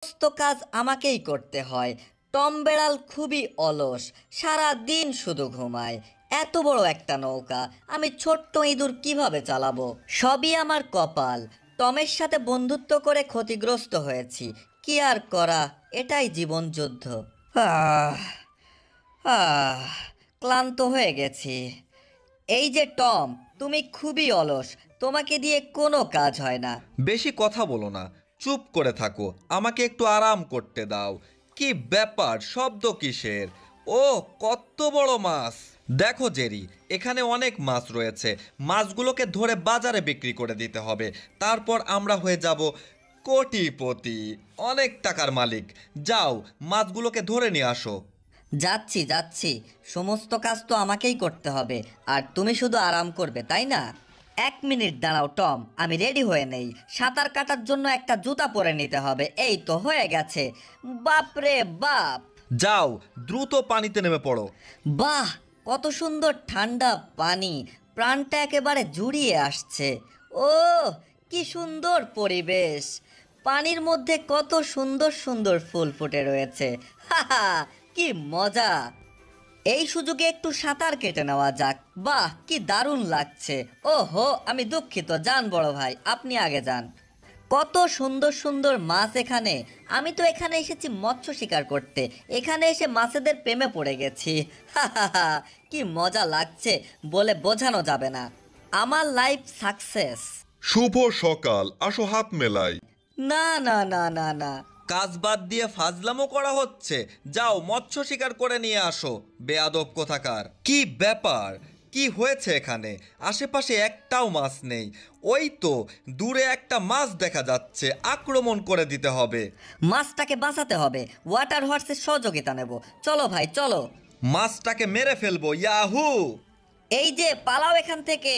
সমস্ত কাজ আমাকেই করতে হয়। টম বেড়াল খুবই অলস, সারা দিন শুধু ঘুমায়। এত বড় একটা নৌকা আমি ছোট্ট ইঁদুর কিভাবে চালাবো? সবই আমার কপাল। টমের সাথে বন্ধুত্ব করে ক্ষতিগ্রস্ত হয়েছি। কি আর করা, এটাই জীবন যুদ্ধ। আহ আহ ক্লান্ত হয়ে গেছি। এই যে টম, তুমি খুবই অলস, তোমাকে দিয়ে কোনো কাজ হয় না। বেশি কথা বলো না, চুপ করে থাকো, আমাকে একটু আরাম করতে দাও। কি ব্যাপার, শব্দ কিসের? ও, কত বড় মাছ! দেখো জেরি, এখানে অনেক মাছ রয়েছে। মাছগুলোকে ধরে বাজারে বিক্রি করে দিতে হবে। তারপর আমরা হয়ে যাব কোটিপতি, অনেক টাকার মালিক। যাও, মাছগুলোকে ধরে নিয়ে আসো। যাচ্ছি যাচ্ছি, সমস্ত কাজ তো আমাকেই করতে হবে, আর তুমি শুধু আরাম করবে, তাই না? 1 মিনিট দাঁড়াও টম, আমি রেডি হয়ে নেই। সাঁতার কাটার জন্য একটা জুতা পরে নিতে হবে। এই তো হয়ে গেছে। বাপরে বাপ! যাও, দ্রুত পানিতে নেমে পড়ো। বাহ, কত সুন্দর ঠান্ডা পানি! প্রাণটা একেবারে জুড়িয়ে আসছে। ও, কি সুন্দর পরিবেশ! পানির মধ্যে কত সুন্দর সুন্দর ফুল ফুটে রয়েছে। হাহা, কি মজা! এই সুযোগে একটু সাঁতার কেটে নেওয়া যাক। বাহ, কি দারুণ লাগছে! ওহো, আমি দুঃখিত, যান বড় ভাই, আপনি আগে যান। কত সুন্দর সুন্দর মাছ এখানে! আমি তো এখানে এসেছি মৎস্য শিকার করতে, এখানে এসে মাছেদের প্রেমে পড়ে গেছি। হাহাহা, কি মজা লাগছে, বলে বোঝানো যাবে না। আমার লাইফ সাকসেস। শুভ সকাল, আসো হাত মেলাই। না না না না না। কাজ বাদ দিয়ে ফাজলামো করা হচ্ছে। যাও, মৎস্য শিকার করে নিয়ে আসো, বেয়াদব কোথাকার। কি ব্যাপার, কি হয়েছে এখানে? আশেপাশে একটাও মাছ নেই। ওই তো দূরে একটা মাছ দেখা যাচ্ছে, আক্রমণ করে দিতে হবে। মাছটাকে বাঁচাতে হবে, ওয়াটার হর্সের সহযোগিতা নেব। চলো ভাই, চলো। মাছটাকে মেরে ফেলবো, ইয়াহু! এই যে, পালাও এখান থেকে!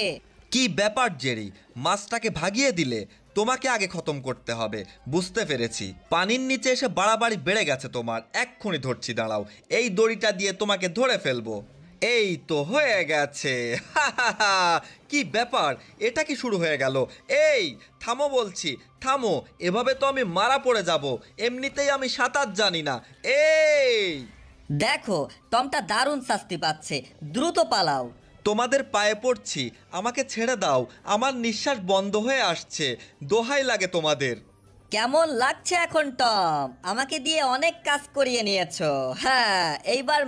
কি ব্যাপার জেরি, মাছটাকে ভাগিয়ে দিলে? তোমাকে আগে খতম করতে হবে, বুঝতে পেরেছি। পানির নিচে এসে বাড়াবাড়ি বেড়ে গেছে তোমার। এক্ষুনি ধরছি, দাঁড়াও, এই দড়িটা দিয়ে তোমাকে ধরে ফেলবো। এই তো হয়ে গেছে। কি ব্যাপার, এটা কি শুরু হয়ে গেল? এই, থামো বলছি, থামো। এভাবে তো আমি মারা পড়ে যাব। এমনিতেই আমি সাঁতার জানি না। এই, দেখো, টমটা দারুণ শাস্তি পাচ্ছে, দ্রুত পালাও। তোমাদের পায়ে পড়ছি, আমাকে ছেড়ে দাও। আমার নিঃশ্বাস বন্ধ হয়ে আসছে, দোহাই লাগে তোমাদের। কেমন লাগছে এখন টম? আমাকে দিয়ে অনেক কাজ করিয়ে নিয়েছো। হ্যাঁ, এইবার